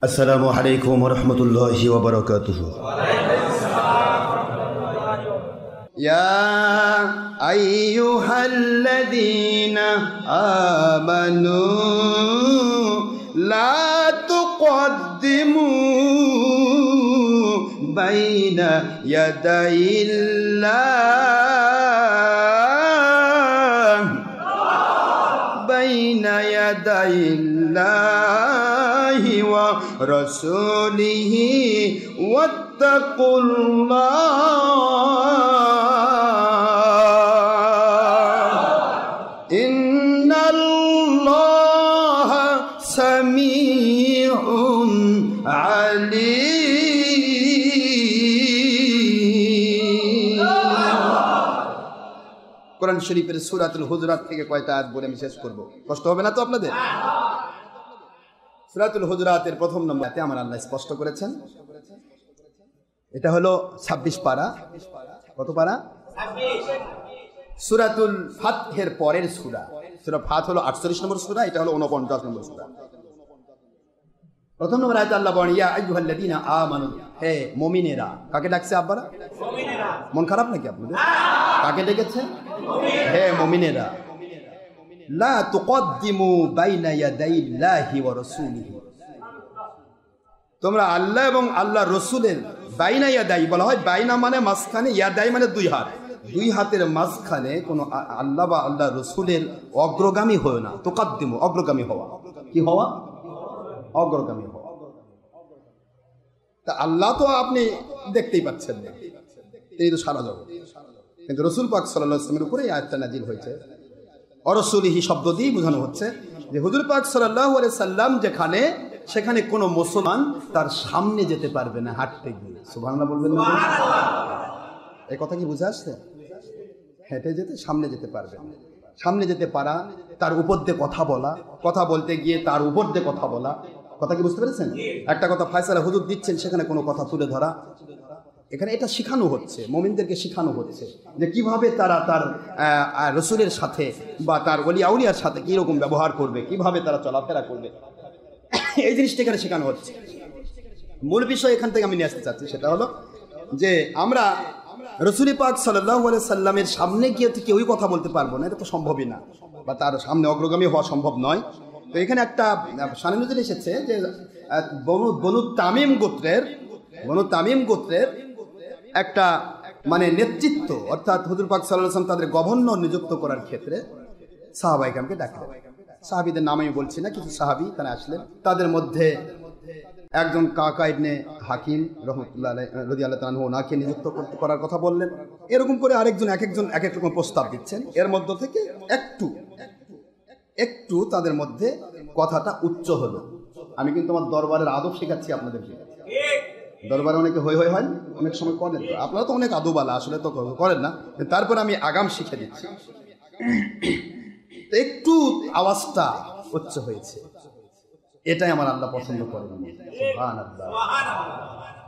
আসসালামু আলাইকুম ওয়া রাহমাতুল্লাহি ওয়া বারাকাতুহু। ইয়া আইয়ুহাল্লাযীনা আমানু লা তুকদ্দিমু বাইনা ইয়াদাইল্লাহি ওয়া রাসূলিহি ওয়াত্তাকুল্লাহ ইন্নাল্লাহা সামিউন আলীম। কোরআন শরীফের সূরাতুল হুজুরাত থেকে কয়টা আয়াত বলে আমি শেষ করব, কষ্ট হবে না তো আপনাদের? সূরাতুল হুজুরাতের প্রথম নম্বরে আমার আল্লাহ স্পষ্ট করেছেন, এটা হলো 26 পারা। কত পারা? 26। সূরাতুল ফাতহের পরের সূরা। সূরা ফাত হলো 48 নম্বর সূরা, এটা হলো 49 নম্বর সূরা। প্রথম নম্বর আয়াতে আল্লাহ বলেন, ইয়া আইয়ুহাল্লাযীনা আমানু, হে মুমিনেরা। কাকে ডাকছে আব্বারা? মুমিনেরা। মন খারাপ নাকি আপনাদের? কাকে ডেকেছে? হে মুমিনেরা। লা তুকদ্দিমু বাইনা ইয়াদাইল্লাহি ওয়া রাসূলিহি, তোমরা আল্লাহ এবং আল্লাহর রাসূলের, বাইনা ইয়াদাই বলা হয়, বাইনা মানে মাঝখানে, ইয়াদাই মানে দুই হাত, দুই হাতের মাঝখানে কোন আল্লাহ বা আল্লাহর রাসূলের অগ্রগামী হয় না। তুকদ্দিমু অগ্রগামী হওয়া, কি হওয়া? অগ্রগামী হওয়া। তা আল্লাহ তো আপনি দেখতেই পাচ্ছেন না, তিনি তো সারা জগৎ, কিন্তু রাসূল পাক সাল্লাল্লাহু আলাইহি ওয়াসাল্লামের উপরে এই আয়াতটা নাযিল হয়েছে। অরসুলিহি শব্দ দিয়ে বোঝানো হচ্ছে যে হুজুর পাক সাল্লাল্লাহু আলাইহি সাল্লাম যেখানে, সেখানে কোনো মুসলমান তার সামনে যেতে পারবে না হাঁটতে গিয়ে। সুবহানাল্লাহ বলবেন না? এই কথা কি বুঝে আসছে? হেঁটে যেতে, সামনে যেতে পারবে না। সামনে যেতে পারা, তার উপর দিয়ে কথা বলা, কথা বলতে গিয়ে তার উপর দিয়ে কথা বলা, কথা কি বুঝতে পেরেছেন? একটা কথা ফায়সালা হুজুর দিচ্ছেন, সেখানে কোনো কথা তুলে ধরা, এখানে এটা শেখানো হচ্ছে, মুমিনদেরকে শেখানো হচ্ছে যে কিভাবে তারা তার রসুলের সাথে বা তার ওলি আউলিয়ার সাথে কীরকম ব্যবহার করবে, কিভাবে তারা চলাফেরা করবে, এই জিনিসটা এখানে শেখানো হচ্ছে। মূল বিষয় এখান থেকে আমি নিয়ে আসতে চাচ্ছি, সেটা হলো যে আমরা রসুল পাক সাল্লাল্লাহু আলাইহি সাল্লামের সামনে গিয়ে কেউই কথা বলতে পারবো না, এটা তো সম্ভবই না, বা তার সামনে অগ্রগামী হওয়া সম্ভব নয়। তো এখানে একটা শানে নজরে এসেছে যে বনু তামিম গোত্রের একটা মানে নেতৃত্ব, অর্থাৎ হুজুর পাক সাল্লাল্লাহু আলাইহি ওয়াসাল্লাম তাদের গভর্নর নিযুক্ত করার ক্ষেত্রে সাহাবায়ে কেরামকে ডাকলেন। সাহাবীদের নাম আমি বলছি না, কিছু সাহাবী তারা আসলেন। তাদের মধ্যে একজন কাকা ইবনে হাকিম রাহমাতুল্লাহ আলাইহি রাদিয়াল্লাহু তাআলা ওনাকে নিযুক্ত করার কথা বললেন। এরকম করে আরেকজন এক এক রকম প্রস্তাব দিচ্ছেন। এর মধ্য থেকে একটু তাদের মধ্যে কথাটা উচ্চ হলো। আমি কিন্তু আমার দরবারের আদব শেখাচ্ছি আপনাদেরকে। দরবারে অনেকে হই হয়, অনেক সময় করেন, আপনারা তো অনেক আদবালা, আসলে তো করেন না, তারপরে আমি আগাম শিখে দিচ্ছি। একটু আওয়াজটা উচ্চ হয়েছে, এটাই আমার আল্লাহ পছন্দ করেন। সুবহানাল্লাহ,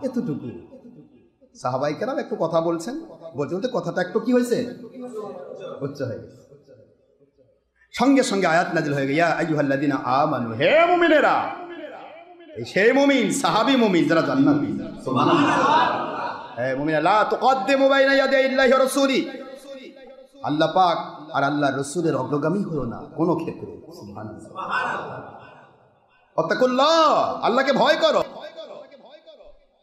এতটুকু সাহাবায়ে কেরাম একটু কথা বলছেন, বলতে কথাটা একটু কি হয়েছে? উচ্চ হয়ে গেছে। সঙ্গে সঙ্গে আয়াত নাযিল হয়ে গেল, ইয়া আইয়ুহাল্লাযীনা আমানু, হে মুমিনেরা। সেই মুমিন, সাহাবী মুমিন যারা জান্নাতি। সুবহানাল্লাহ। হে মুমিনা, লা তুকদ্দিমু বাইনা ইয়াদাইল্লাহি ওয়া রাসূলি, আল্লাহ পাক আর আল্লাহর রাসূলের অগ্রগামী হলো না কোনো ক্ষেত্রে। সুবহানাল্লাহ। ওয়াত্তাকুল্লাহ, আল্লাহকে ভয় করো।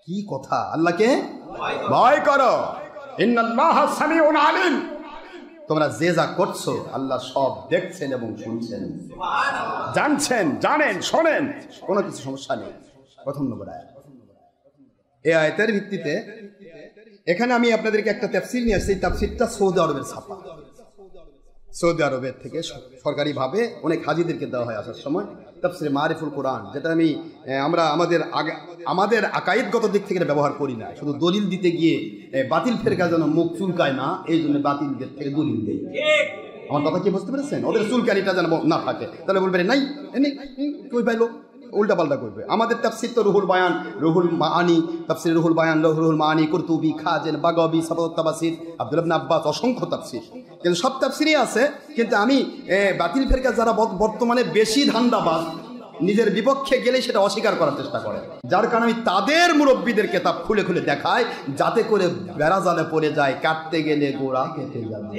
কি কথা? আল্লাহকে ভয় করো। ইন্নাল্লাহা সামিউন আলীম, তোমরা যে যা করছো আল্লাহ সব দেখছেন এবং শুনছেন, জানছেন, জানেন, শোনেন, কোনো কিছু সমস্যা নেই। প্রথম নম্বর আয়াত। এই আয়াতের ভিত্তিতে এখানে আমি আপনাদেরকে একটা তাফসীর নিয়ে আসছি। এই তাফসীরটা সৌদি আরবের ছাপা, সৌদি আরবের থেকে সরকারিভাবে অনেক হাজিদেরকে দেওয়া হয় আসার সময়। তাফসীরে মারিফুল কোরআন, যেটা আমরা আমাদের আকাইদগত দিক থেকে ব্যবহার করি না, শুধু দলিল দিতে গিয়ে বাতিল ফেরকা যেন মুখ চুলকায় না, এই জন্য বাতিলদের থেকে দলিল দেয়। আমার কথা কি বুঝতে পেরেছেন? ওদের চুলকানিটা যেন না থাকে, তাহলে বলবেন নাই কই পাইলো, উল্টা পাল্টা করবে। আমাদের তাফসীর তো রুহুল বায়ান, রুহুল মাআনি, তাফসীর রুহুল বায়ান, রুহুল মাআনি, কুরতুবী, খাজেন, বাগাবী, সাফাতুত তাফসীর, আব্দুল্লাহ ইবনে আব্বাস, অসংখ্য তাফসীর, কিন্তু সব তাফসীরই আছে। কিন্তু আমি বাতিল ফেরকা যারা বর্তমানে বেশি ধান্দাবাজ, নিজের বিপক্ষে গেলে সেটা অস্বীকার করার চেষ্টা করে। যার কারণে আমি তাদের মুরব্বীদের কিতাব খুলে খুলে দেখাই, যাতে করে বেড়াজালে পড়ে যায়, কাটতে গেলে গোড়া কেটে যাবে।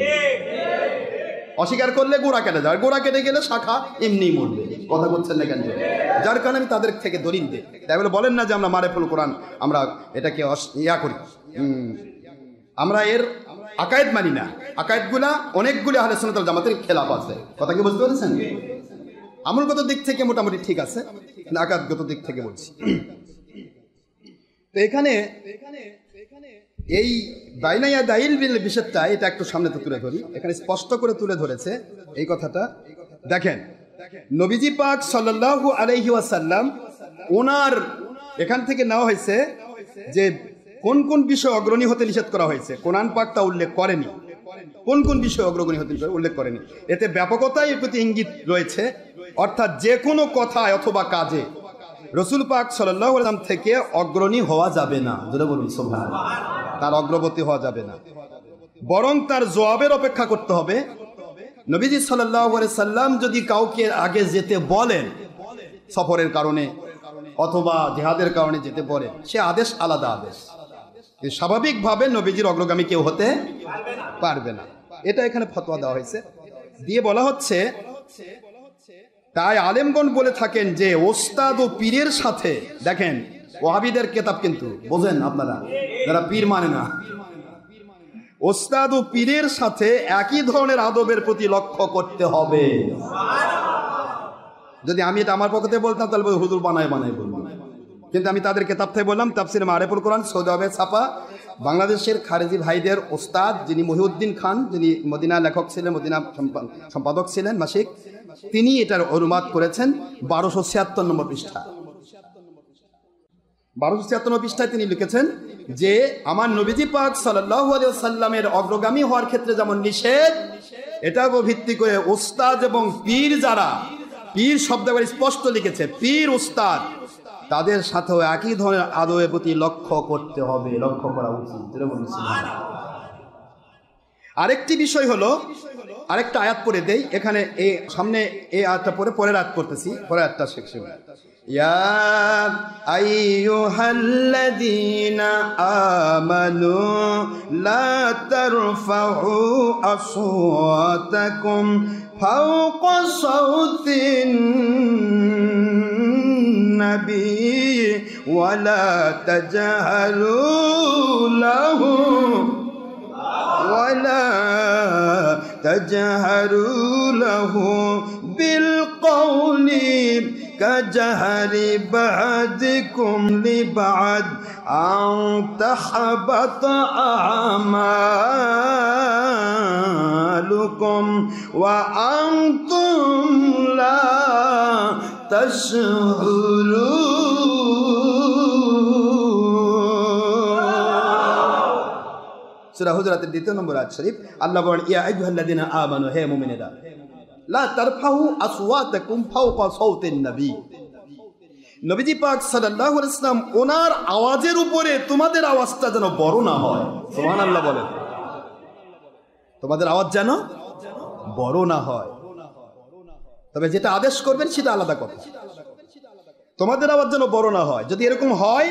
অস্বীকার করলে গোড়া কেটে যায়, গোড়া কেটে গেলে শাখা এমনি মরবে। কথা বলছেন না কেন? যার কারণে আমি তাদের থেকে দলিল দিই। তাই বলে বলেন না যে আমরা মারেফুল কোরআন আমরা এটাকে ইয়া করি, আমরা এর আকায়েদ মানি না। আকায়েদগুলা অনেকগুলি আহলে সুন্নাত ওয়াল জামাতের খেলাফ আছে। কথা কি বুঝতে পেরেছেন? আমলগত দিক থেকে মোটামুটি ঠিক আছে, আকায়েদগত দিক থেকে বলছি। তো এখানে এই বাইনায়া দাইল বিল বিষয়টা এটা একটু সামনে তো তুলে ধরি। এখানে স্পষ্ট করে তুলে ধরেছে এই কথাটা। দেখেন, নবীজি পাক সাল্লাল্লাহু আলাইহি ওয়াসাল্লাম ওনার এখান থেকে নেওয়া হয়েছে যে কোন কোন বিষয় অগ্রণী হতে নিষেধ করা হয়েছে, কোরআন পাক তা উল্লেখ করেনি। কোন কোন বিষয় অগ্রগণী হতে উল্লেখ করেনি, এতে ব্যাপকতায় এর প্রতি ইঙ্গিত রয়েছে। অর্থাৎ যে কোনো কথায় অথবা কাজে রসুল পাক সাল্লাল্লাহু আলাইহি ওয়াসাল্লাম থেকে অগ্রণী হওয়া যাবে না। যেটা বলুন সুবহানাল্লাহ, তার অগ্রগতি হওয়া যাবে না, বরং তার জবাবের অপেক্ষা করতে হবে। নবীজি সাল্লাল্লাহু আলাইহি সাল্লাম যদি কাউকে আগে যেতে বলেন সফরের কারণে অথবা জিহাদের কারণে যেতে বলেন, সে আদেশ আলাদা আদেশ, স্বাভাবিকভাবে নবীজির অগ্রগামী কেউ হতে পারবে না। এটা এখানে ফতোয়া দেওয়া হয়েছে, দিয়ে বলা হচ্ছে তাই আলেমগণ বলে থাকেন যে ওস্তাদ ও পীরের সাথে, দেখেন ওয়াহাবীদের কিতাব কিন্তু বোঝেন আপনারা যারা পীর মানে না, ওস্তাদ ও পীরের সাথে একই ধরনের আদবের প্রতি লক্ষ্য করতে হবে। যদি আমি এটা আমার পক্ষ থেকে বলতাম তাহলে হুজুর বানায় বানায় বলবো, কিন্তু আমি তাদের কিতাব থেকে বললাম। তাফসিরে মারিফুল কোরআন সৌদি আরবে ছাপা, বাংলাদেশের খারেজি ভাইদের ওস্তাদ যিনি মহিউদ্দিন খান, যিনি মদিনা লেখক ছিলেন, মদিনা সম্পাদক ছিলেন মাসিক, তিনি এটার অনুবাদ করেছেন 1276 নম্বর পৃষ্ঠা। 1276 নম্বর পৃষ্ঠায় তিনি লিখেছেন যে আমার নবীজি পাক সাল্লাল্লাহু আলাইহি ওয়াসাল্লামের অগ্রগামী হওয়ার ক্ষেত্রে যেমন নিষেধ, এটার উপর ভিত্তি করে ওস্তাদ এবং পীর, যারা পীর শব্দ স্পষ্ট লিখেছে, পীর ওস্তাদ, তাদের সাথেও একই ধরনের আদবের প্রতি লক্ষ্য করতে হবে, লক্ষ্য করা উচিত। আরেকটি বিষয় হলো, আরেকটা আয়াত পড়ে দেই এখানে, এই সামনে এই আয়াতটা পড়ে পরের আয়াত করতেছি, পরের আয়াতটা শেখছি। ইয়া আইয়ুহাল্লাযীনা আমানু লা তারফাউ আসওয়াতাকুম ফাওকা সাওতিন নবী ওয়ালা তাজহারু লাহু ولا تجهروا له بالقول كجهر بعضكم لبعض أن تحبط أعمالكم وأنتم لا تشعرون। সূরা হুজুরাতের 2 নম্বর আয়াত শরীফ আল্লাহ বলেন, ইয়া আইয়ুহাল্লাযীনা আমানু, হে মুমিনেরা, লা তারফাউ আসওয়াতাকুম ফাওকা সাওতিন নবী, নবীজি পাক সাল্লাল্লাহু আলাইহি ওয়াসাল্লাম ওনার আওয়াজের উপরে তোমাদের আওয়াজটা যেন বড় না হয়। সুবহানাল্লাহ বলেন, তোমাদের আওয়াজ যেন বড় না হয়। তবে যেটা আদেশ করবেন সেটা আলাদা কথা, তোমাদের আওয়াজ যেন বড় না হয়। যদি এরকম হয়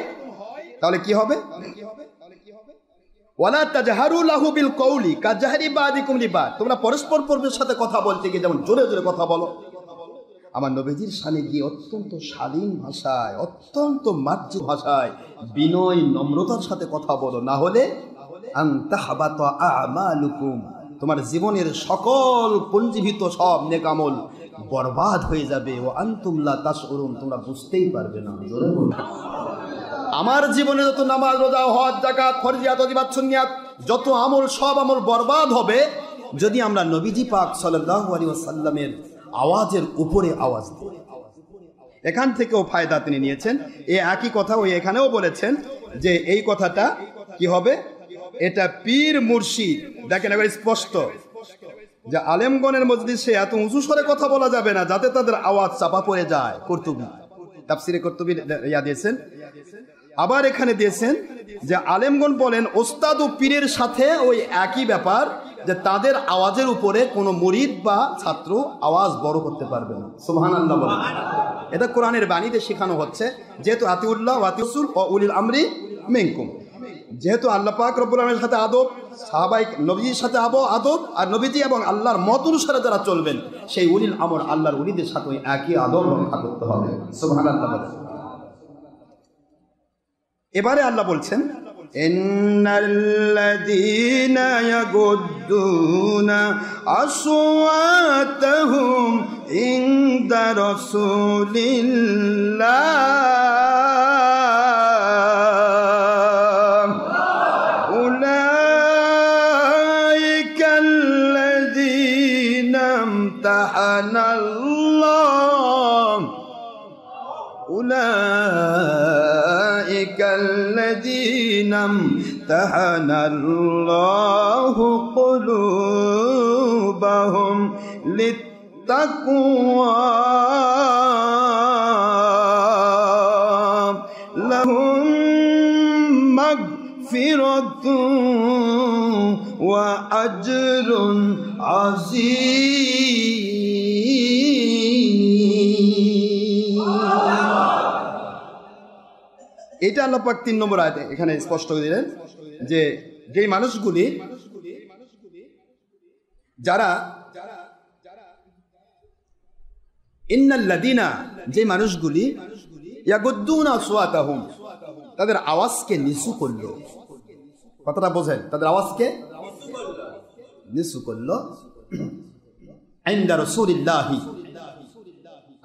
তাহলে কি হবে? ওয়ালা তাজহারু লাহু বিল কওলি কাজহারি বাদিকুম লিবাদ, তোমরা পরস্পর পরস্পরের সাথে কথা বলতে গিয়ে যেমন জোরে জোরে কথা বলো, আমার নবীজির শানে গিয়ে অত্যন্ত শালীন ভাষায়, অত্যন্ত মার্জিত ভাষায়, বিনয় নম্রতার সাথে কথা বলো, না হলে আন তাহবাতা আমালুকুম, তোমার জীবনের সকল পঞ্জীভূত সব নেক আমল বরবাদ হয়ে যাবে। ও আনতুম লা তাশউরুন, তোমরা বুঝতেই পারবে না। জোরে বলো। আমার জীবনে যত নামাজ, রোজা, হজ, যাকাত, ফরজিয়াত, ওয়াজিবাত, সুন্নিয়াত, যত আমল, সব আমল বরবাদ হবে যদি আমরা নবীজি পাক সাল্লাল্লাহু আলাইহি ওয়াসাল্লামের আওয়াজের উপরে আওয়াজ দিই। এখান থেকেও ফায়দা তিনি নিয়েছেন। এই একই কথা ওই এখানেও বলেছেন যে এই কথাটা কি হবে, এটা পীর মুর্শিদ, দেখেন এবার স্পষ্ট যে আলেমগণের মজলিসে এত উঁচু স্বরে কথা বলা যাবে না যাতে তাদের আওয়াজ চাপা পড়ে যায়। কর্তুবী তাফসিরে কর্তুবী ইয়া দিয়েছেন। আবার এখানে দিয়েছেন যে আলেমগণ বলেন ওস্তাদ ও পীরের সাথে ওই একই ব্যাপার, যে তাদের আওয়াজের উপরে কোনো মুরিদ বা ছাত্র আওয়াজ বড় করতে পারবে না। সুবহানাল্লাহ বলেন। এটা কোরআনের বাণীতে শেখানো হচ্ছে, যেহেতু আতিউল্লাহ ওয়া আতিউসুল ও উলিল আমরি মিনকুম, যেহেতু আল্লাহ পাক রব্বুল আলামিনের সাথে আদব, সাহাবায়ে নবীর সাথে আদব, আর নবীজি এবং আল্লাহর মত অনুসারে যারা চলবেন সেই উলিল আমর আল্লাহর উলিদের সাথে একই আদব রক্ষা করতে হবে। সুবহানাল্লাহ বলেন। এবারে আল্লাহ বলছেন, ইন্নাল্লাযীনা ইয়াগুদ্দুনা আসওয়াতাহুম ইনদা রাসূলিল্লাহ উলাইকাল্লাযীনা ইমতাহানাল্লাহ الذين امتحن الله قلوبهم للتقوى لهم مغفرة وأجر عظيم। এটা আল্লাহ পাক 3 নম্বর আয়াতে এখানে স্পষ্ট করে দিলেন যে যেই মানুষগুলি যারা ইন্নাল্লাযীনা, যে মানুষগুলি ইয়াগুদ্দুনা আসওয়াতাহুম, তাদের আওয়াজকে নিচু করলো। কথাটা বোঝেন, তাদের আওয়াজকে নিচু করলো ইনদা রাসূলিল্লাহি,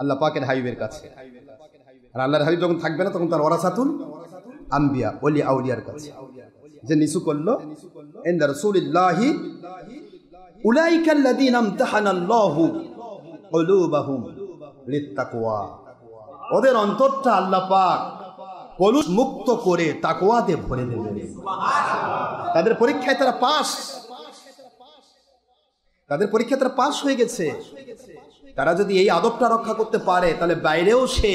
আল্লাহ পাকের হাবিবের কাছে। আর আল্লাহর হাবিব যখন থাকবে না তখন তার ওয়ারাসাতুল আম্বিয়া, ওলি আউলিয়ার কাছে যে নিচু করলো ইনদা রাসূলিল্লাহি উলাইকাল্লাযীনা ইমতাহানাল্লাহু কুলুবাহুম লিত্তাকওয়া, ওদের অন্তরটা আল্লাহ পাক কলুষ মুক্ত করে তাকওয়াতে ভরে দেবেন। তাদের পরীক্ষায় তারা পাস, তাদের পরীক্ষায় তারা পাস হয়ে গেছে। তারা যদি এই আদবটা রক্ষা করতে পারে তাহলে বাইরেও সে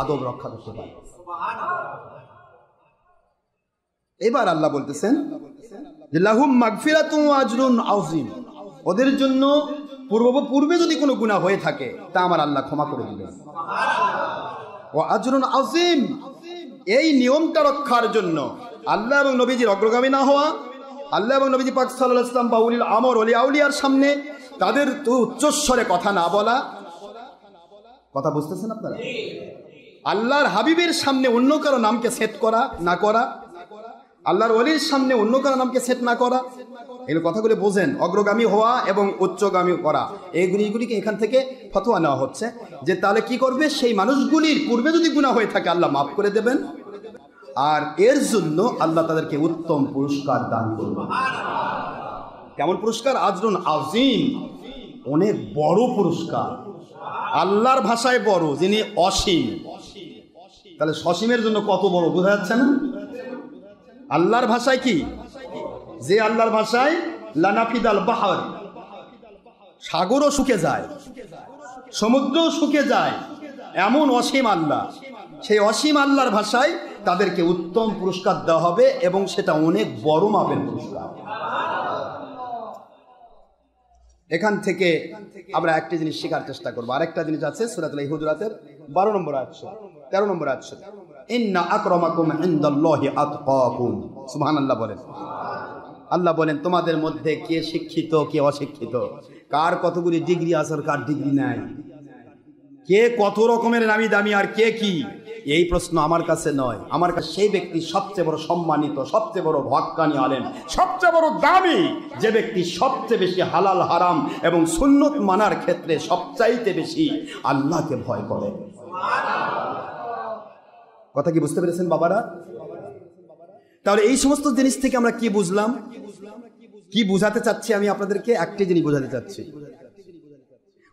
আদব রক্ষা করতে পারে। এবার আল্লাহ বলতেছেন যে লাহুম মাগফিরাতুন ওয়া আজরুন আযীম, ওদের জন্য পূর্বে যদি কোনো গুনাহ হয়ে থাকে তা আমার আল্লাহ ক্ষমা করে দিবেন। ওয়া আজরুন আযীম, এই নিয়মটা রক্ষার জন্য আল্লাহ এবং নবীজির অগ্রগামী না হওয়া, আল্লাহ এবং নবীজি পাক সাল্লাল্লাহু আলাইহি ওয়াসাল্লাম বা উলিল আমর ওলি আউলিয়ার সামনে তাদের তো উচ্চস্বরে কথা না বলা। কথা বুঝতেছেন আপনারা? আল্লাহর হাবিবের সামনে অন্য কারো নামকে সেট করা না করা, আল্লাহর ওলির সামনে অন্য কারো নামকে সেট না করা, এগুলো কথাগুলো বোঝেন। অগ্রগামী হওয়া এবং উচ্চগামী করা, এইগুলিকে এখান থেকে ফতোয়া নেওয়া হচ্ছে যে তাহলে কি করবে, সেই মানুষগুলির পূর্বে যদি গুনাহ হয়ে থাকে আল্লাহ মাফ করে দেবেন, আর এর জন্য আল্লাহ তাদেরকে উত্তম পুরস্কার দান করবেন। কেমন পুরস্কার? আজরুন আযীম, অনেক বড় পুরস্কার। আল্লাহর ভাষায় বড়, যিনি অসীম। তাহলে সসীমের জন্য কত বড় বোঝা যাচ্ছে না? আল্লাহর ভাষায় কি, যে আল্লাহর ভাষায় লানাফিদাল বাহর, সাগরও শুকে যায়, সমুদ্রও শুকে যায়, এমন অসীম আল্লাহ। সেই অসীম আল্লাহর ভাষায় তাদেরকে উত্তম পুরস্কার দেওয়া হবে এবং সেটা অনেক বড় মাপের পুরস্কার। এখান থেকে আমরা একটা জিনিস শেখার চেষ্টা করবো। আরেকটা জিনিস আছে সূরাতুল হুজুরাতের 12 নম্বর আয়াত, 13 নম্বর আয়াত, ইন্না আকরামাকুম ইনদাল্লাহি আতকাকুম। সুবহানাল্লাহ বলেন। আল্লাহ বলেন তোমাদের মধ্যে কে শিক্ষিত কে অশিক্ষিত, কার কতগুলি ডিগ্রি আছে আর কার ডিগ্রি নাই, কে কত রকমের নামি দামি আর কে কি, এই প্রশ্ন আমার কাছে নয়। আমার কাছে সেই ব্যক্তি সবচেয়ে বড় সম্মানিত, সবচেয়ে বড় হক্কানি আলেম, সবচেয়ে বড় দামি, যে ব্যক্তি সবচেয়ে বেশি হালাল হারাম এবং সুন্নত মানার ক্ষেত্রে সবচাইতে বেশি আল্লাহকে ভয় করে। কথা কি বুঝতে পেরেছেন বাবারা? তাহলে এই সমস্ত জিনিস থেকে আমরা কি বুঝলাম, কি বুঝাতে চাচ্ছি? আমি আপনাদেরকে একটি জিনিস বোঝাতে চাচ্ছি।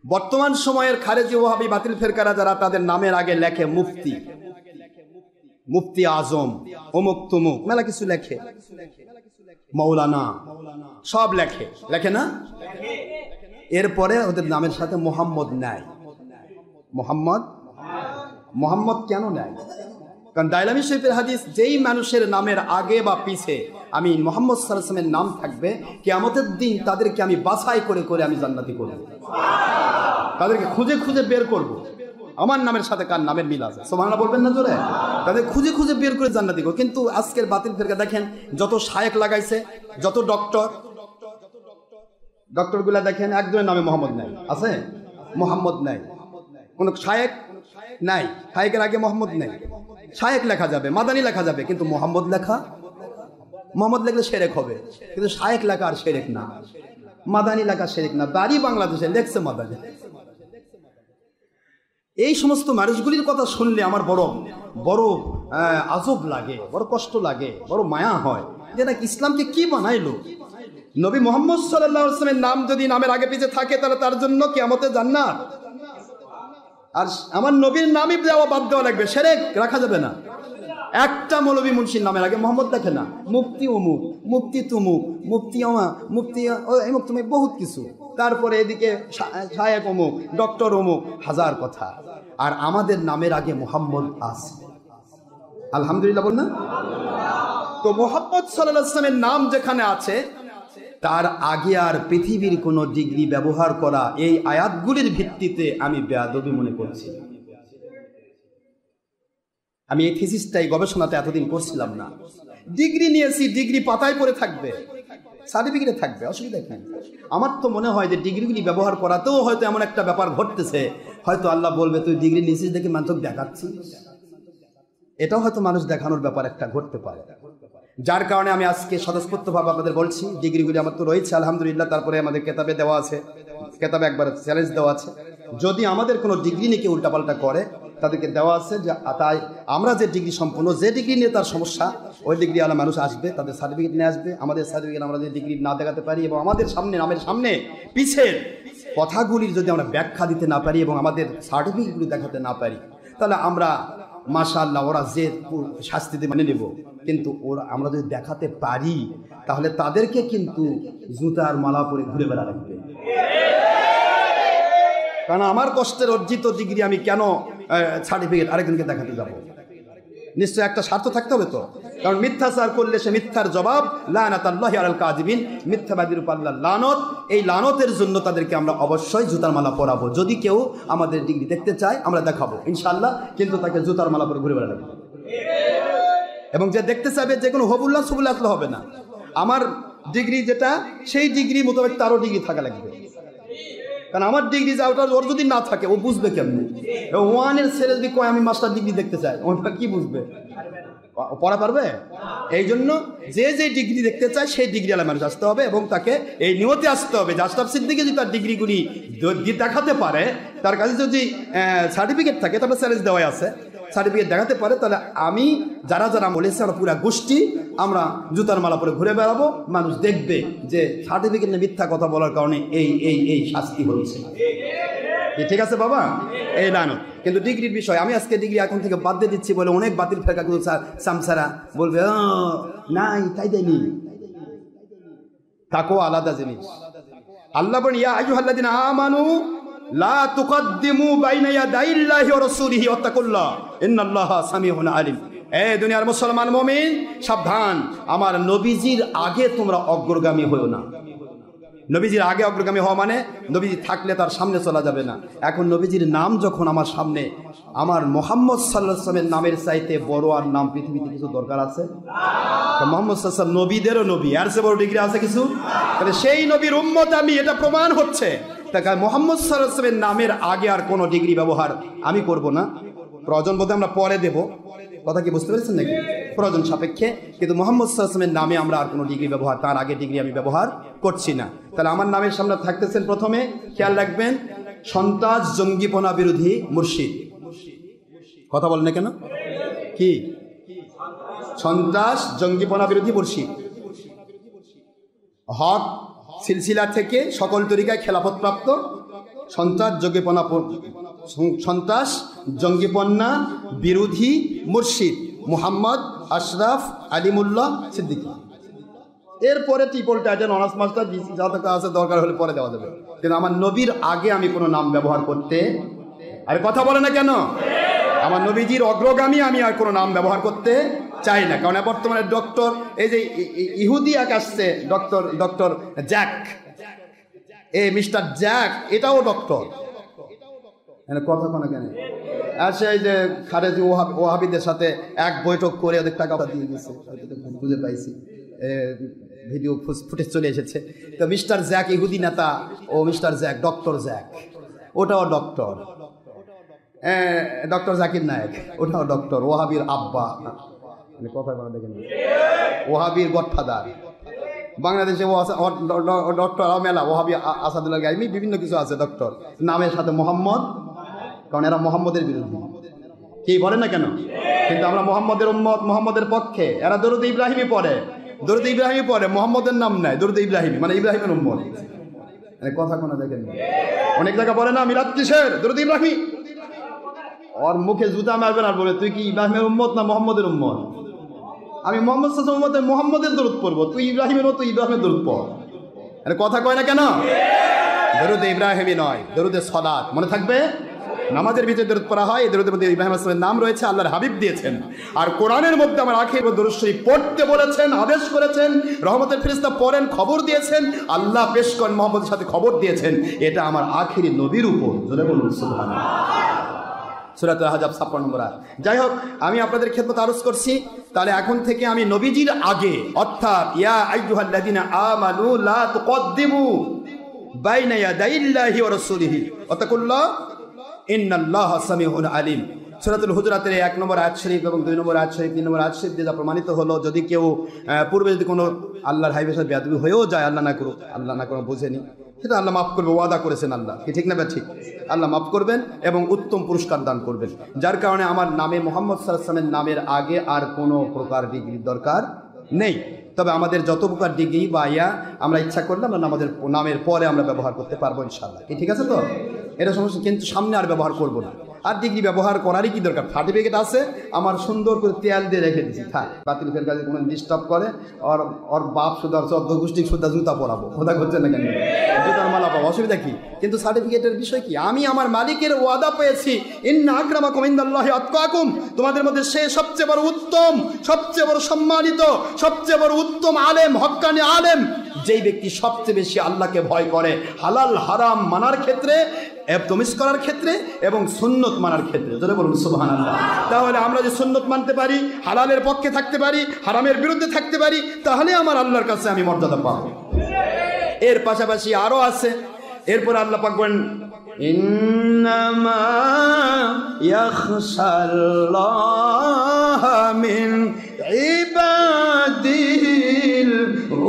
বর্তমান সময়ের খারেজি ওয়াহাবি বাতিল ফেরকারা যারা তাদের নামের আগে লেখে মুফতি, মুফতি আজম, অমুক তমুক, মেলা কিছু লেখে, মৌলানা, সব লেখে, লেখে না? এরপরে ওদের নামের সাথে মোহাম্মদ নাই। মোহাম্মদ কেন নাই? কারণ দাইলামী শরীফের হাদিস, যেই মানুষের নামের আগে বা পিছে আমি মুহাম্মদ সাল্লাল্লাহু আলাইহি ওয়াসাল্লামের নাম থাকবে, কিয়ামতের দিন তাদেরকে আমি বাছাই করে করে আমি জান্নাতি করব, তাদেরকে খুঁজে খুঁজে বের করব আমার নামের সাথে কার নামের মিল আছে। সুবহানাল্লাহ বলবেন না জোরে? তাদের খুঁজে খুঁজে বের করে জান্নাতি করব। কিন্তু আজকের বাতিল ফেরকা দেখেন, যত শায়েখ লাগাইছে, যত ডক্টরগুলা দেখেন, একজনের নামে মোহাম্মদ নাই, আছে মোহাম্মদ নাই, কোনো শায়েখ নাই, শায়েকের আগে মোহাম্মদ নেই। শায়েখ লেখা যাবে, মাদানি লেখা যাবে, কিন্তু মোহাম্মদ লেখলে শিরক হবে, কিন্তু শায়েখ লেখা আর শিরক না, মাদানি লেখা শিরক না। বাড়ি বাংলাদেশে লেখছে মাদানি। এই সমস্ত মানুষগুলির কথা শুনলে আমার বড় বড় আজব লাগে, বড় কষ্ট লাগে, বড় মায়া হয় যে নাকি ইসলামকে কি বানাইলো। নবী মুহাম্মদ সাল্লাল্লাহু আলাইহি ওয়াসাল্লামের নাম যদি নামের আগে পিছে থাকে তাহলে তার জন্য কিয়ামতে জান্নাত, আর আমার নবীর নামই দেওয়া বাদ দেওয়া লাগবে, শিরক রাখা যাবে না। একটা মৌলভী মুন্সির নামের আগে মোহাম্মদ দেখে না, মুফতি অমুক, মুফতি তুমুক, মুফতি আমা, মুফতি অমুক তুমি বহুত কিছু, তারপরে এদিকে শায়েখ অমুক, ডক্টর অমুক, হাজার কথা, আর আমাদের নামের আগে মোহাম্মদ আছে। আলহামদুলিল্লাহ বল না? তো মুহাম্মদ সাল্লাল্লাহু আলাইহি ওয়াসাল্লামের নাম যেখানে আছে তার আগে আর পৃথিবীর কোনো ডিগ্রি ব্যবহার করা এই আয়াতগুলির ভিত্তিতে আমি বেয়াদবি মনে করছি। আমি এই থিসিসটাই গবেষণাতে এতদিন করছিলাম না। ডিগ্রি নিয়েছি, ডিগ্রি পাতায় পড়ে থাকবে, সার্টিফিকেটে থাকবে, অসুবিধা নেই। আমার তো মনে হয় যে ডিগ্রিগুলি ব্যবহার করাতেও হয়তো এমন একটা ব্যাপার ঘটতেছে, হয়তো আল্লাহ বলবে তুই ডিগ্রি নিয়েছিস দেখে মানুষ দেখাচ্ছিস, এটাও হয়তো মানুষ দেখানোর ব্যাপার একটা ঘটতে পারে। যার কারণে আমি আজকে স্বতঃস্ফূর্তভাবে আপনাদের বলছি, ডিগ্রিগুলি আমার তো রয়েছে আলহামদুলিল্লাহ, তারপরে আমাদের কেতাবে দেওয়া আছে, কেতাবে একবার চ্যালেঞ্জ দেওয়া আছে, যদি আমাদের কোনো ডিগ্রি নিয়ে কেউ উল্টাপাল্টা করে তাদেরকে দেওয়া আছে যে তাই আমরা যে ডিগ্রি সম্পূর্ণ, যে ডিগ্রি নিয়ে তার সমস্যা, ওই ডিগ্রি আলা মানুষ আসবে, তাদের সার্টিফিকেট নিয়ে আসবে, আমাদের সার্টিফিকেট আমরা যদি ডিগ্রি না দেখাতে পারি এবং আমাদের সামনে নামের সামনে পিছের কথাগুলির যদি আমরা ব্যাখ্যা দিতে না পারি এবং আমাদের সার্টিফিকেটগুলি দেখাতে না পারি, তাহলে আমরা মাশাআল্লাহ ওরা যে শাস্তিতে মানে নেব, কিন্তু ওরা আমরা যদি দেখাতে পারি তাহলে তাদেরকে কিন্তু জুতার মালা পরে ঘুরে বেড়া লাগবে। কারণ আমার কষ্টের অর্জিত ডিগ্রি আমি কেন সার্টিফিকেট আরেকজনকে দেখাতে যাব? নিশ্চয় একটা স্বার্থ থাকতে হবে তো। কারণ মিথ্যাচার করলে সে মিথ্যার জবাব, লানাতাল্লাহি আলাল কাযিবিন, মিথ্যাবাদীর উপর আল্লাহর লানত। এই লানতের জন্য তাদেরকে আমরা অবশ্যই জুতার মালা পরাবো। যদি কেউ আমাদের ডিগ্রি দেখতে চায় আমরা দেখাবো ইনশাআল্লাহ, কিন্তু তাকে জুতার মালা পরে ঘুরে বেড়া লাগবে। এবং যে দেখতে চাইবে যে কোনো হবুল্লাহ সুবুল্লাহ আসলে হবে না। আমার ডিগ্রি যেটা সেই ডিগ্রি মোতাবেক তারও ডিগ্রি থাকা লাগবে। কারণ আমার ডিগ্রি যা ওটা ওর যদি না থাকে ও বুঝবে কেমনি? ওয়ানের ছেলে যদি কয় আমি মাস্টার ডিগ্রি দেখতে চাই, ওটা কি বুঝবে? পড়া পারবে? এই জন্য যে যে ডিগ্রি দেখতে চায় সেই ডিগ্রি আলা মানুষ আসতে হবে এবং তাকে এই নিয়তে আসতে হবে যে আশরাফ সিদ্দিকী যদি তার ডিগ্রিগুলি দেখাতে পারে, তার কাছে যদি সার্টিফিকেট থাকে, তারপরে চ্যালেঞ্জ দেওয়াই আছে, সার্টিফিকেট দেখাতে পারে, তাহলে আমি যারা যারা বলেছে আমরা পুরা গোষ্ঠী আমরা জুতার মালা পরে ঘুরে বেড়াবো, মানুষ দেখবে যে সার্টিফিকেট নিয়ে মিথ্যা কথা বলার কারণে এই এই এই শাস্তি হচ্ছে। ঠিক আছে বাবা? এই লানত। কিন্তু ডিগ্রির বিষয় আমি আজকে ডিগ্রি এখন থেকে বাদ দিয়ে দিচ্ছি বলে অনেক বাতিল ফেরকা কিন্তু সামসারা বলবে নাই, তাই দেয়নি। তাকওয়া আলাদা জিনিস। আল্লাহ বলেন ইয়া আইয়ুহাল্লাযিনা আমানু লা তুকদ্দিমু বাইনা ইয়াদাইল্লাহি ওয়া রাসূলিহি ওয়াত্তাকুল্লাহ ইন্নাল্লাহা সামিউন আলিম। এই দুনিয়ার মুসলমান মুমিন সাবধান, আমার নবীজির আগে তোমরা অগ্রগামী হয়ো না। নবীজির আগে অগ্রগামী হওয়া মানে নবীজি থাকলে তার সামনে চলা যাবে না। এখন নবীজির নাম যখন আমার সামনে, আমার মুহাম্মদ সাল্লাল্লাহু আলাইহি ওয়াসাল্লামের নামের চাইতে বড় আর নাম পৃথিবীতে কিছু দরকার আছে? মুহাম্মদ সাল্লাল্লাহু আলাইহি ওয়াসাল্লাম নবীদেরও নবী, আর সে বড় ডিগ্রি আছে কিছু? তাহলে সেই নবীর উম্মত আমি, এটা প্রমাণ হচ্ছে। তাই মুহাম্মদ সাল্লাল্লাহু আলাইহি ওয়াসাল্লামের নামের আগে আর কোনো ডিগ্রি ব্যবহার আমি করব না। প্রয়োজন বোধে আমরা পরে দেব, কথা কি বুঝতে পেরেছেন নাকি? প্রয়োজন সাপেক্ষে, কিন্তু মুহাম্মদ সাল্লাল্লাহু আলাইহি ওয়াসাল্লামের নামে আমরা আর কোনো ডিগ্রি ব্যবহার, তার আগে ডিগ্রি আমি ব্যবহার করছি না। তাহলে আমার নামের সামনে থাকতেছেন প্রথমে খেয়াল রাখবেন সন্ত্রাস জঙ্গিপনা বিরোধী মুর্শিদ। কথা বলেন না কেন? কি সন্ত্রাস জঙ্গিপনা বিরোধী মুর্শিদ? হক সিলসিলা থেকে সকল তরিকায় খেলাফত প্রাপ্ত সন্ত্রাস জঙ্গিপনা বিরোধী মুর্শিদ মুহাম্মদ আশরাফ আলিমুল্লাহ সিদ্দিকী। এরপরে ট্রিপল টাইটেল অনার্স মাস্টার যা টাকা আছে দরকার হলে পরে দেওয়া যাবে, কিন্তু আমার নবীর আগে আমি কোনো নাম ব্যবহার করতে, আরে কথা বলে না কেন? আমার নবীজির অগ্রগামী আমি আর কোনো নাম ব্যবহার করতে চাই না, কারণ বর্তমানে ডক্টর, এই যে ইহুদি এক আসছে ডক্টর জ্যাক, মিস্টার জ্যাক, এটাও ডক্টর, কথা কোনো কেন। আর সেই যে খারেজি ওহাবিদের সাথে এক বৈঠক করে ওদের টাকা দিয়ে গেছে, বুঝে পাইছি, ভিডিও ফুটেজ চলে এসেছে। তো মিস্টার জ্যাক ইহুদি নেতা, ও মিস্টার জ্যাক, ডক্টর জ্যাক, ওটাও ডক্টর, ডক্টর জাকির নায়েক, ওটাও ডক্টর, ওহাবির আব্বা, কথা কোনো দেখেন, ওহাবির গডফাদার। বাংলাদেশে ডক্টর মেলা, ওহাবি আসাদুল্লাহ গাইমি, বিভিন্ন কিছু আছে ডক্টর, নামের সাথে মোহাম্মদ, কারণ এরা মোহাম্মদের বিরুদ্ধে, কি বলেন না কেন? কিন্তু আমরা মোহাম্মদের উম্মত, মোহাম্মদের পক্ষে। এরা দরুদ ইব্রাহিমই পড়ে, দরুদ ইব্রাহিমই পড়ে, মোহাম্মদের নাম নেয়, দরুদ ইব্রাহিমী মানে ইব্রাহিমের উম্মত। কথা কোনো দেখেন, অনেক জায়গা বলে না মিলাদ কিসের, দরুদ ইব্রাহিমী, ওর মুখে জুতা মারবেন আর বলে তুই কি ইব্রাহিমের উম্মত না মোহাম্মদের উম্মত? আমি মোহাম্মদ মোহাম্মদের দরুদ পড়বো, তুই ইব্রাহিমের মতো ইব্রাহিমের দরুদ পড়। কথা কয় না কেন? দরুদ ইব্রাহিমী নয়, দরুদে সালাত, মনে থাকবে। নামাজের ভিতরে দরুদ পড়া হয়, এই দরুদের মধ্যে ইব্রাহিম আলাইহিস সালামের নাম রয়েছে, আল্লাহর হাবিব দিয়েছেন। আর কোরআনের মধ্যে আমার আখির দরুদ শরীফ পড়তে বলেছেন, আদেশ করেছেন, রহমতের ফেরেশতা পড়েন, খবর দিয়েছেন, আল্লাহ পেশ করেন, মুহাম্মদের সাথে খবর দিয়েছেন। এটা আমার আখিরি নবীর উপর, জোরে বলুন সুবহানাল্লাহ। সূরাতুল আহজাব 56 নম্বর আয়াত। যাই হোক, আমি আপনাদের খেদমতে আরজ করছি, তাহলে এখন থেকে আমি নবীজির আগে, অর্থাৎ ইয়া আইয়ুহাল্লাযিনা আমানু লা তুকদ্দিমু বাইনা ইয়াদাইল্লাহি ওয়া রাসূলিহি ওয়াতাকুল্লাহ ইন্নাল্লাহা সামিউন আলিম। সূরাতুল হুজুরাতের 1 নম্বর আয়াত শরীফ এবং 2 নম্বর আয়াত শরীফ, 3 নম্বর আয়াত শরীফ দিয়ে যা প্রমাণিত হলো, যদি কেউ পূর্বে যদি কোনো আল্লাহর হাবিবের সাথে বেয়াদবি হয়েও যায়, আল্লাহ না করুক, বুঝেনি, সেটা আল্লাহ মাফ করবে, ওয়াদা করেছেন আল্লাহ, কি ঠিক না? ঠিক, আল্লাহ মাফ করবেন এবং উত্তম পুরস্কার দান করবেন। যার কারণে আমার নামে মুহাম্মদ সাল্লাল্লাহু আলাইহি ওয়াসাল্লামের নামের আগে আর কোনো প্রকার ডিগ্রির দরকার নেই। তবে আমাদের যত প্রকার ডিগ্রি বা আমরা ইচ্ছা করলে আমরা আমাদের নামের পরে আমরা ব্যবহার করতে পারবো ইনশাআল্লাহ, কি ঠিক আছে তো? এটা সমস্যা, কিন্তু সামনে আর ব্যবহার করবো না। আর ডিগ্রি ব্যবহার করারই কি দরকার? সার্টিফিকেট আছে আমার, সুন্দর করে তেল দিয়ে রেখে দিচ্ছি, থাক, বাতিল ফের কাজে কোনো ডিস্টার্ব করে, ওর বাপ সুদার চোদ্দ গোষ্ঠী সুদা জুতা পরাবো, খোদা করছে না কেন, জুতার মালা পাবো, অসুবিধা কি? কিন্তু সার্টিফিকেটের বিষয় কি? আমি আমার মালিকের ওয়াদা পেয়েছি, ইন্না আকরামাকুম ইনদাল্লাহি আতকাকুম, তোমাদের মধ্যে সে সবচেয়ে বড় উত্তম, সবচেয়ে বড় সম্মানিত, সবচেয়ে বড় উত্তম আলেম, হক্কানি আলেম, যেই ব্যক্তি সবচেয়ে বেশি আল্লাহকে ভয় করে, হালাল হারাম মানার ক্ষেত্রে, তমিজ করার ক্ষেত্রে এবং সুন্নত মানার ক্ষেত্রে, জোরে বলুন সুবহানাল্লাহ। তাহলে আমরা যে সুন্নত মানতে পারি, হালালের পক্ষে থাকতে পারি, হারামের বিরুদ্ধে থাকতে পারি, তাহলে আমার আল্লাহর কাছে আমি মর্যাদা পাবো। এর পাশাপাশি আরো আছে, এরপর আল্লাহ পাক বলেন ইন্নামা ইয়াখশাল্লাহা মিন ইবাদিল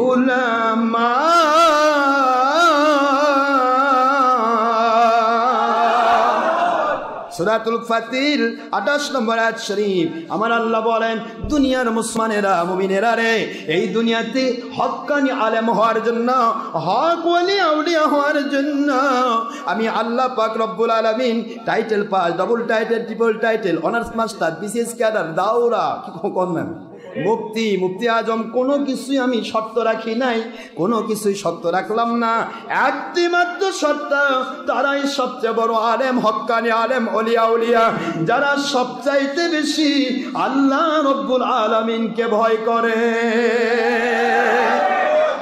উলামা। সূরাতুল ফাতির 28 নম্বর আয়াত শরীফ, আমার আল্লাহ বলেন, দুনিয়ার মুসলমানেরা, মুমিনেরা রে, এই দুনিয়াতে হক্কানি আলেম হওয়ার জন্য, হক ওয়ালি আউলিয়া হওয়ার জন্য আমি আল্লাহ পাক রব্বুল আলামিন title pass, double title, triple title, honours master, BCS cadre, দাওরা, কি করবেন, মুফতি আজম, কোনো কিছুই আমি শর্ত রাখি নাই, কোনো কিছুই শর্ত রাখলাম না। একটি মাত্র শর্ত, তারাই সবচেয়ে বড় আলেম, হক্কানি আলেম, ওলিয়া উলিয়া, যারা সবচাইতে বেশি আল্লাহ রব্বুল আলামিনকে ভয় করে।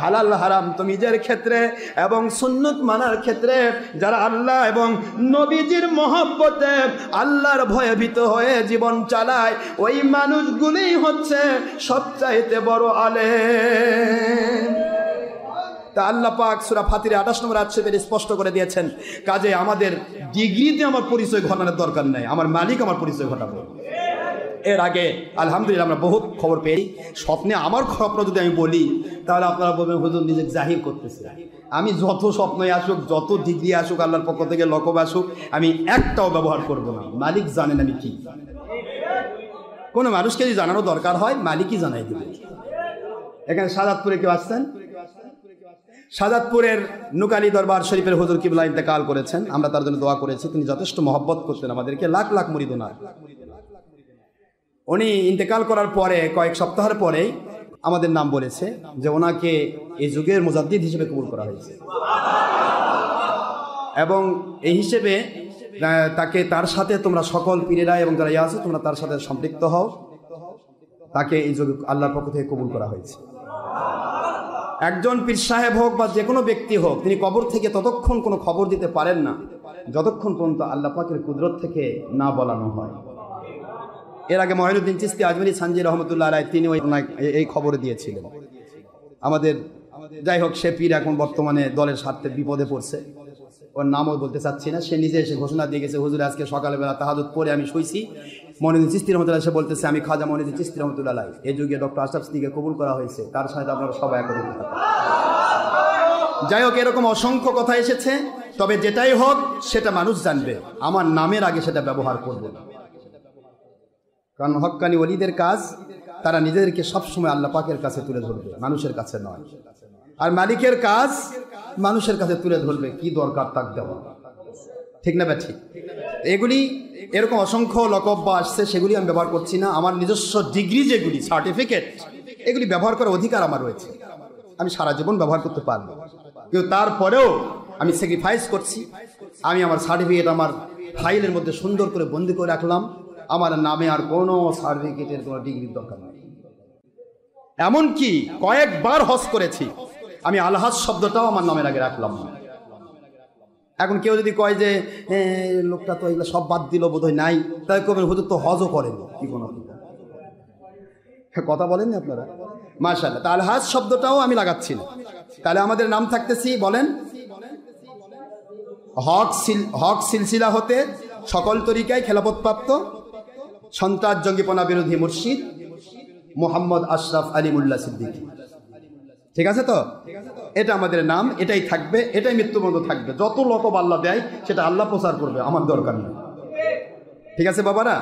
হালাল হারাম তমিজের ক্ষেত্রে এবং সুন্নত মানার ক্ষেত্রে যারা আল্লাহ এবং নবীজির মহব্বতে, আল্লাহর ভয়ে ভীত হয়ে জীবন চালায়, ওই মানুষগুলোই হচ্ছে সবচাইতে বড় আলেম। তা আল্লাহ পাক সূরা ফাতিরে 28 নম্বর আয়াতে স্পষ্ট করে দিয়েছেন, কাজে আমাদের ডিগ্রিতে আমার পরিচয় ঘটানোর দরকার নেই, আমার মালিক আমার পরিচয় ঘটাবো। এর আগে আলহামদুলিল্লাহ আমরা বহুত খবর পেয়ে, স্বপ্নে আমার স্বপ্ন যদি আমি বলি, তাহলে আপনারা বলবেন হুজুর নিজেকে জাহির করতেছে। আমি যত স্বপ্নই আসুক, যত ডিগ্রি আসুক, আল্লাহর পক্ষ থেকে লকব আসুক, আমি একটাও ব্যবহার করব না। মালিক জানেন আমি কি। কোনো মানুষকে যদি জানানো দরকার হয়, মালিকই জানাই দেবে। এখানে সাজাদপুরে কেউ আসছেন, সাজাদপুরের নুকালি দরবার শরীফের হুজুর কিবলা ইন্তেকাল করেছেন, আমরা তার জন্য দোয়া করেছি। তিনি যথেষ্ট মহব্বত করতেন আমাদেরকে, লাখ লাখ মুরিদ ওনার। উনি ইন্তেকাল করার পরে কয়েক সপ্তাহের পরেই আমাদের নাম বলেছে যে ওনাকে এই যুগের মুজাদ্দিদ হিসেবে কবুল করা হয়েছে, এবং এই হিসেবে তাকে তার সাথে তোমরা সকল পীরেরা এবং যারা ইয়ে আছে তোমরা তার সাথে সম্পৃক্ত হও, তাকে এই যোগ আল্লাহর পক্ষ থেকে কবুল করা হয়েছে। একজন পীর সাহেব হোক বা যে কোনো ব্যক্তি হোক, তিনি কবর থেকে ততক্ষণ কোনো খবর দিতে পারেন না যতক্ষণ পর্যন্ত আল্লাহ পাকের কুদরত থেকে না বলানো হয়। এর আগে মঈনুদ্দিন চিশতি আজমিরি সানজি রহমতুল্লাহ আলাইহি তিনি এই খবর দিয়েছিলেন আমাদের। যাই হোক, সে পীর এখন বর্তমানে দলের স্বার্থে বিপদে পড়ছে, ওর নামও বলতে চাচ্ছি না। সে নিজে এসে ঘোষণা দিয়ে গেছে, হুজুর আজকে সকালবেলা তাহাজ্জুদ পড়ে আমি শুইছি, মঈনুদ্দিন চিশতি রহমতুল্লাহ সে বলতেছে আমি খাজা মঈনুদ্দিন চিশতি রহমতুল্লাহ আলাইহি এই যুগে ডক্টর আশরাফ সিদ্দিকীকে কবুল করা হয়েছে, তার সাথে আপনারা সবাই একত্রিত থাকেন। যাই হোক, এরকম অসংখ্য কথা এসেছে, তবে যেটাই হোক সেটা মানুষ জানবে, আমার নামের আগে সেটা ব্যবহার করবে না। কারণ হক্কানি ওলিদের কাজ, তারা নিজেদেরকে সবসময় আল্লাহ পাকের কাছে তুলে ধরবে, মানুষের কাছে নয়। আর মালিকের কাজ মানুষের কাছে তুলে ধরবে, কি দরকার তাক দেওয়া, ঠিক না ব্যাঠি? এগুলি এরকম অসংখ্য লকব আসছে, সেগুলি আমি ব্যবহার করছি না। আমার নিজস্ব ডিগ্রি যেগুলি সার্টিফিকেট, এগুলি ব্যবহার করার অধিকার আমার রয়েছে, আমি সারা জীবন ব্যবহার করতে পারবো। কিন্তু তারপরেও আমি স্যাক্রিফাইস করছি, আমি আমার সার্টিফিকেট আমার ফাইলের মধ্যে সুন্দর করে বন্দি করে রাখলাম, আমার নামে আর কোনো সার্টিফিকেটের কোনো ডিগ্রির দরকার নেই। এমনকি কয়েকবার হজ করেছি, আমি আলহাজ শব্দটাও আমার নামের আগে রাখলাম না। এখন কেউ যদি কয় যে লোকটা তো এগুলো সব বাদ দিল, বোধহয় নাই, তাই কবে হুজুর তো হজও করেন কি কোনো কথা বলেন আপনারা? মাশাআল্লাহ, তা আলহাজ শব্দটাও আমি লাগাচ্ছি না। তাহলে আমাদের নাম থাকতেছি, বলেন, হক সিলসিলা হতে সকল তরিকায় খেলাফতপ্রাপ্ত সন্ত্রাস জঙ্গিপনা বিরোধী মুর্শিদ মোহাম্মদ আশরাফ আলী মোল্লা সিদ্দিকী। ঠিক আছে তো? এটা আমাদের নাম, এটাই থাকবে, এটাই মৃত্যুবন্ধ থাকবে। যত লকব আল্লাহ দেয় সেটা আল্লাহ প্রচার করবে, আমার দরকার নেই। ঠিক আছে বাবারা?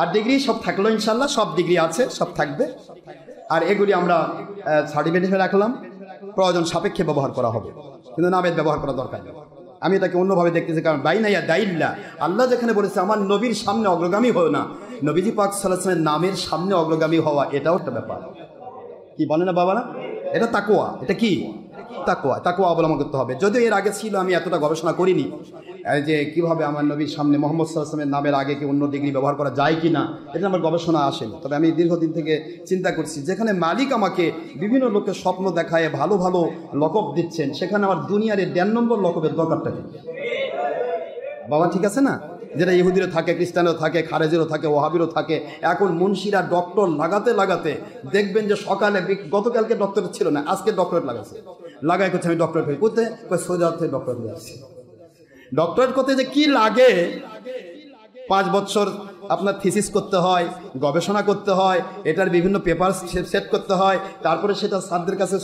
আর ডিগ্রি সব থাকলো ইনশাল্লাহ, সব ডিগ্রি আছে, সব থাকবে। আর এগুলি আমরা সার্টিফিকেট রাখলাম, প্রয়োজন সাপেক্ষে ব্যবহার করা হবে, কিন্তু নামের ব্যবহার করা দরকার নেই। আমি এটাকে অন্যভাবে দেখতেছি, কারণ বাইনাইয়া দাইল্লা, আল্লাহ যেখানে বলেছে আমার নবীর সামনে অগ্রগামী হও না, নবীজি পাক সাল্লাল্লাহু আলাইহি ওয়াসাল্লামের নামের সামনে অগ্রগামী হওয়া, এটাও একটা ব্যাপার। কি বলে না বাবারা? এটা তাকওয়া। এটা কি? তাকওয়া। তাকওয়া অবলম্বন করতে হবে। যদিও এর আগে ছিল, আমি এতটা গবেষণা করিনি যে কিভাবে আমার নবীর সামনে মুহাম্মদ সাল্লাল্লাহু আলাইহি ওয়াসাল্লামের নামের আগে কি অন্য ডিগ্রি ব্যবহার করা যায় কি না, এটা আমার গবেষণা আসেনি। তবে আমি দীর্ঘদিন থেকে চিন্তা করছি, যেখানে মালিক আমাকে বিভিন্ন লোকের স্বপ্ন দেখায় ভালো ভালো লকব দিচ্ছেন, সেখানে আমার দুনিয়ার 1.5 নম্বর লকবের দরকারটা কি বাবা? ঠিক আছে না? যেটা ইহুদিরও থাকে, খ্রিস্টানেরও থাকে, খারেজেরও থাকে, ওহাবিরও থাকে। এখন মুন্সিরা ডক্টর লাগাতে লাগাতে দেখবেন যে সকালে, গতকালকে ডক্টর ছিল না, আজকে ডক্টরেট লাগাচ্ছে, লাগাই করছে আমি ডক্টরেট হয়ে কোথায় সৌদি আরব থেকে ডক্টরেট হয়ে আসছি। ডক্টরেট করতে যে কি লাগে, 5 বছর আপনার থিসিস করতে হয়, গবেষণা করতে হয়, এটার বিভিন্ন পেপার সেট করতে হয়, তারপরে সেটা স্যারদের কাছে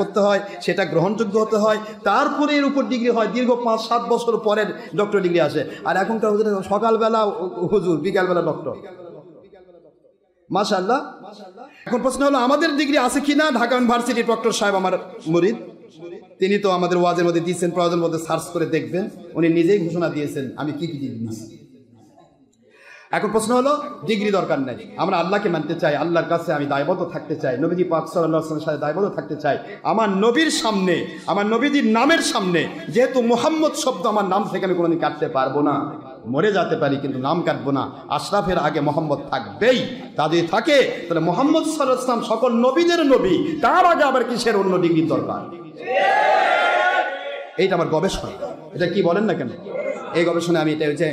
করতে হয়, সেটা গ্রহণযোগ্য হতে হয়, তারপরে এর উপর ডিগ্রি হয়। দীর্ঘ 5-7 বছর পরের ডক্টর ডিগ্রি আসে। আর এখনকার হুজুর সকালবেলা হুজুর, বিকালবেলা ডক্টর। মাশাআল্লাহ। এখন প্রশ্ন হলো, আমাদের ডিগ্রি আছে কিনা? ঢাকা ইউনিভার্সিটির ডক্টর সাহেব আমার মুরিদ, তিনি তো আমাদের ওয়াজের মধ্যে দিয়েছেন, প্রয়োজন মধ্যে সার্চ করে দেখবেন, উনি নিজেই ঘোষণা দিয়েছেন আমি কি কি ডিগ্রি নিয়েছি। এখন প্রশ্ন হলো, ডিগ্রি দরকার নাই, আমরা আল্লাহকে মানতে চাই, আল্লাহর কাছে আমি দায়বদ্ধ থাকতে চাই, নবীজি পাক সাল্লাল্লাহু আলাইহি ওয়াসাল্লামের সাথে দায়বদ্ধ থাকতে চাই। আমার নবীর সামনে, আমার নবীজির নামের সামনে, যেহেতু মুহাম্মদ শব্দ আমার নাম থেকে আমি কোনোদিন কাটতে পারবো না, মরে যেতে পারি কিন্তু নাম কাটবো না। আশরাফের আগে মোহাম্মদ থাকবেই। তা যদি থাকে তাহলে মোহাম্মদ সাল্লাল্লাহু আলাইহি ওয়াসাল্লাম সকল নবীদের নবী, তার আগে আবার কিসের অন্য ডিগ্রির দরকার? এইটা আমার গবেষণা। এটা কি বলেন না কেন? এই গবেষণা আমি এটা হচ্ছে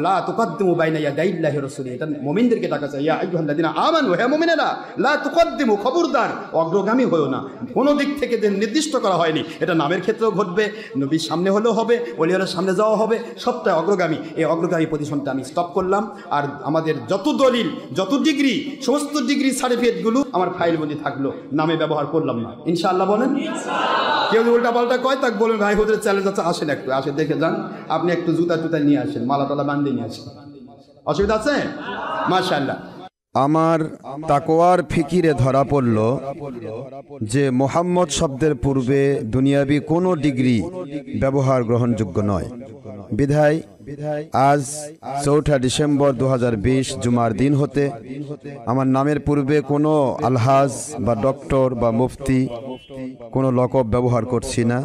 লা তুকদ্দিমু বাইনা ইয়াদাইল্লাহি রাসূলি, এটা মুমিনদেরকে ডাকা চাই। ইয়া আইয়ুহাল্লাযিনা আমানু, হে মুমিনেরা, লা তুকদ্দিমু, খবরদার অগ্রগামী হয়ো না। কোনো দিক থেকে যে নির্দিষ্ট করা হয়নি, এটা নামের ক্ষেত্রেও ঘটবে, নবীর সামনে হলেও হবে, ওলিয়ার সামনে যাওয়া হবে, সবটাই অগ্রগামী। এই অগ্রগামী পজিশনটা আমি স্টপ করলাম। আর আমাদের যত দলিল, যত ডিগ্রি, সমস্ত ডিগ্রি সার্টিফিকেটগুলো আমার ফাইল বন্দি থাকলো, নামে ব্যবহার করলাম না। ইনশাআল্লাহ বলেন। কেউ উল্টা পাল্টা কয়, তাকে বলেন ভাই হুজুরের চ্যালেঞ্জ আছে, আসেন একটু, আসে দেখে যান, আপনি একটু জুতা টুতা নিয়ে আসেন, মালা টালা বান্ধিয়ে নিয়ে আসেন, অসুবিধা আছে? মাশাআল্লাহ। আমার তাকওয়ার ফিকিরে ধরা পড়ল যে মোহাম্মদ শব্দের পূর্বে দুনিয়াবি কোনো ডিগ্রি ব্যবহার গ্রহণযোগ্য নয়। বিধায় আজ 4 ডিসেম্বর 2020 জুমার দিন হতে আমার নামের পূর্বে কোনো আলহাজ বা ডক্টর বা মুফতি কোনো লকব ব্যবহার করছি না,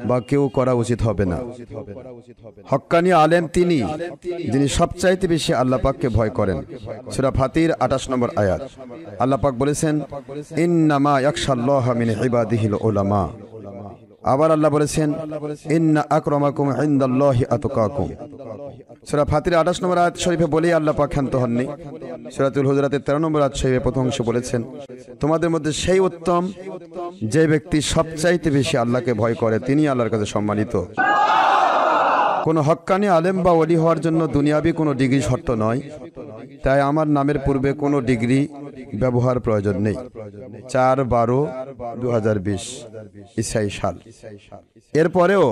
বা কেউ করা উচিত হবে না। হক্কানি আলেম তিনি, যিনি সবচাইতে বেশি আল্লাহ পাককে ভয় করেন। সূরা ফাতির 28 নম্বর আয়াত। আল্লাহ পাক বলেছেন, ইন্নামা ইয়াখশাল্লাহা মিন ইবাদিহিল উলামা। আবার আল্লাহ বলেছেন, ইন্না আকরামাকুম ইনদাল্লাহি আতকাকুম। সূরা ফাতির 28 নম্বর আয়াত শরীফে বলেই আল্লাহ পাক ক্ষান্ত হননি। সূরাতুল হুজুরাতের 13 নম্বর আয়াত শরীফে প্রথম অংশে বলেছেন, তোমাদের মধ্যে সেই উত্তম যে ব্যক্তি সবচাইতে বেশি আল্লাহকে ভয় করে, তিনি আল্লাহর কাছে সম্মানিত। কোনো হক্কানি আলেম বা ওলি হওয়ার জন্য দুনিয়াবি কোনো ডিগ্রি শর্ত নয়, তাই আমার নামের পূর্বে কোনো ডিগ্রি ব্যবহার প্রয়োজন নেই। 4/12/2020 ঈসাই সাল। এরপরেও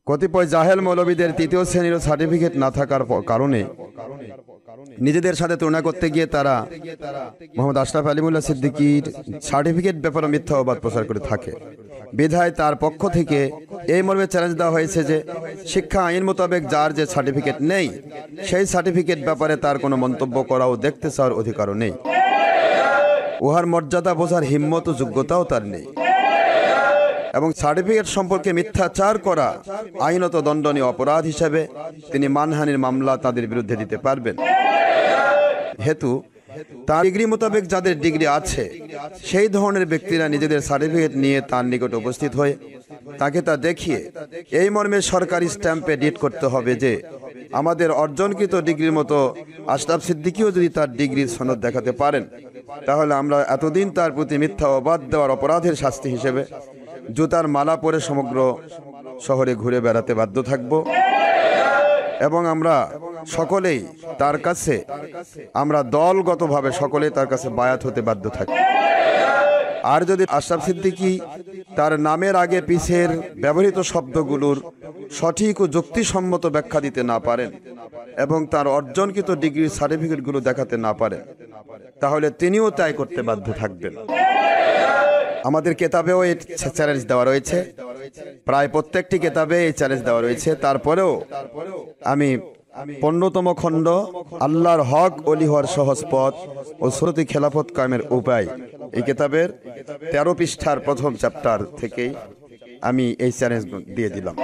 কতিপয় জাহেল মৌলবীদের 3য় শ্রেণীর সার্টিফিকেট না থাকার কারণে নিজেদের সাথে তুলনা করতে গিয়ে তারা মোহাম্মদ আশরাফ আলিমুল্লাহ সিদ্দিকীর সার্টিফিকেট ব্যাপারে মিথ্যা অবাদ প্রচার করে থাকে। বিধায় তার পক্ষ থেকে এই মর্মে চ্যালেঞ্জ দেওয়া হয়েছে যে শিক্ষা আইন মোতাবেক যার যে সার্টিফিকেট নেই, সেই সার্টিফিকেট ব্যাপারে তার কোনো মন্তব্য করা ও দেখতে চাওয়ার অধিকারও নেই। উহার মর্যাদা বোঝার হিম্মত ও যোগ্যতাও তার নেই, এবং সার্টিফিকেট সম্পর্কে মিথ্যাচার করা আইনত দণ্ডনীয় অপরাধ হিসেবে তিনি মানহানির মামলা তাদের বিরুদ্ধে দিতে পারবেন। হেতু তার ডিগ্রি মোতাবেক যাদের ডিগ্রি আছে, সেই ধরনের ব্যক্তিরা নিজেদের সার্টিফিকেট নিয়ে তার নিকট উপস্থিত হয়ে তাকে তা দেখিয়ে এই মর্মে সরকারি স্ট্যাম্পে ডিট করতে হবে যে আমাদের অর্জনকৃত ডিগ্রির মতো আশরাফ সিদ্দিকীও যদি তার ডিগ্রির সনদ দেখাতে পারেন, তাহলে আমরা এতদিন তার প্রতি মিথ্যা অবাদ দেওয়ার অপরাধের শাস্তি হিসেবে জুতার মালা পরে সমগ্র শহরে ঘুরে বেড়াতে বাধ্য থাকব, এবং আমরা সকলেই তার কাছে, আমরা দলগতভাবে সকলেই তার কাছে বায়াত হতে বাধ্য থাকি। আর যদি আশরাফ সিদ্দিকী তার নামের আগে পিছের ব্যবহৃত শব্দগুলোর সঠিক ও যুক্তিসম্মত ব্যাখ্যা দিতে না পারেন এবং তার অর্জনকৃত ডিগ্রির সার্টিফিকেটগুলো দেখাতে না পারেন, তাহলে তিনিও তাই করতে বাধ্য থাকবেন। আমাদের কেতাবেও এই চ্যালেঞ্জ দেওয়া রয়েছে, প্রায় প্রত্যেকটি কেতাবে এই চ্যালেঞ্জ দেওয়া রয়েছে। তারপরেও আমি 15তম খণ্ড আল্লাহর হক ওলি হওয়ার সহজ পথ ও সুরতি খেলাফত কায়েমের উপায়, এই কেতাবের 13 পৃষ্ঠার প্রথম চ্যাপ্টার থেকেই আমি এই চ্যালেঞ্জ দিয়ে দিলাম।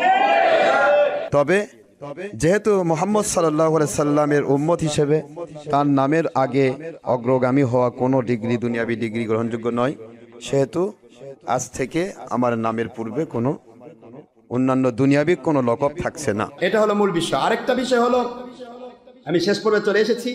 তবে যেহেতু মুহাম্মদ সাল্লাল্লাহু আলাইহি সাল্লামের উম্মত হিসেবে তার নামের আগে অগ্রগামী হওয়া কোনো ডিগ্রি, দুনিয়াবি ডিগ্রি গ্রহণযোগ্য নয়, সেহেতু আজ থেকে আমার নামের পূর্বে কোনো অন্যান্য দুনিয়াবি কোনো লকব থাকছে না। এটা হলো মূল বিষয়। আরেকটা বিষয় হলো, আমি শেষ পর্বে চলে এসেছি,